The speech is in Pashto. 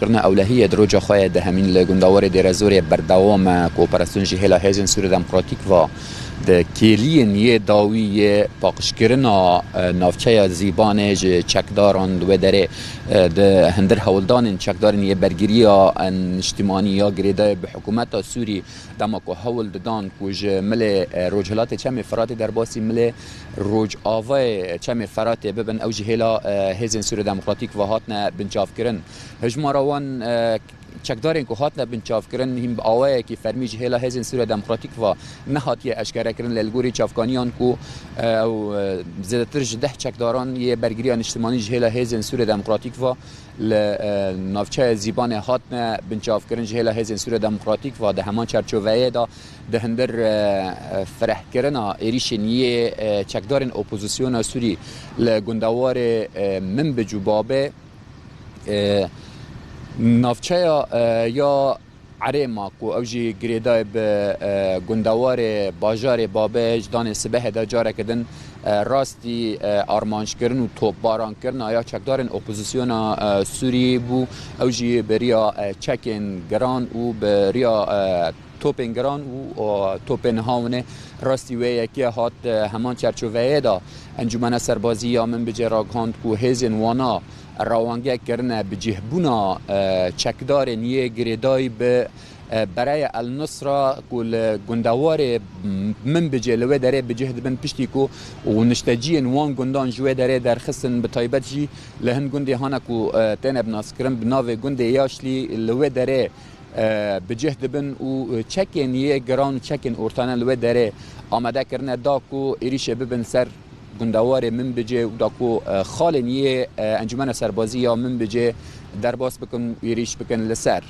کرنا اولهیه دروجا خواه ده همین لگندوار دیرزور بردوام کوپراسیون جهلا هیزن سور دموکراتیک و ده کلین یه داوی پاکش کرنا نافچه زیبانه چکداران دو داره ده هندر هولدان چکدارن یه برگیری اجتماعی یا گریده به حکومت سوری دماکو هول دادن کوج مل روجلات چم فرات در باسی مل روج آوای چم فرات ببن او جهلا هیزن سور دموکراتیک و هاتنا بنچاف کرن هجماروان چکدارن که هاتنا بنچاف کرن هم آوای که فرمی جهلا هیزن سور دموکراتیک و نهاتی اشکره کرن للگوری چافکانیان کو او زیادتر جده چکداران یه برگیریان اجتماعی جهلا هیزن سور دموکراتیک و نافچه زیبان هاتنا بنچاف کرن جهلا هیزن سور دموکراتیک و ده همان چرچوبه دا ده هندر فرح کرنا ایریشن یه چکدارن اپوزیسیون سوری لگندوار من بجوبابه نافچه یا عريما كو اوجي گریدای به گندوار باجار بابه جدان سبه دا جاره کدن راستی آرمانش کرن و توپ باران کرن آیا چکدارن اپوزیسیون سوری بو اوجی بریا چکن گران و بریا توپن گران و توپن هاونه راستی و یکی هات همان چرچوه دا انجمن سربازی یا من بجرا کاند کو هزن وانا روانگه کرنه بجهبونا چکدار نیه گریدای به برای النصره کل گندوار من بجلوه داره بجهد بن پشتی کو و نشتجین وان گندان جوه داره در خصن بتایبت جی لهن گندی هانا کو تنب ناس کرن بناوه گندی یاشلی لوه داره بجهد بن و چکن یه گران چکن ارتانه لوه داره آمده کرنه دا کو ایریشه ببن سر گندوار من بجه و داکو خالنیه انجمن سربازی یا من بجه درباس بکن ویریش بکن لسر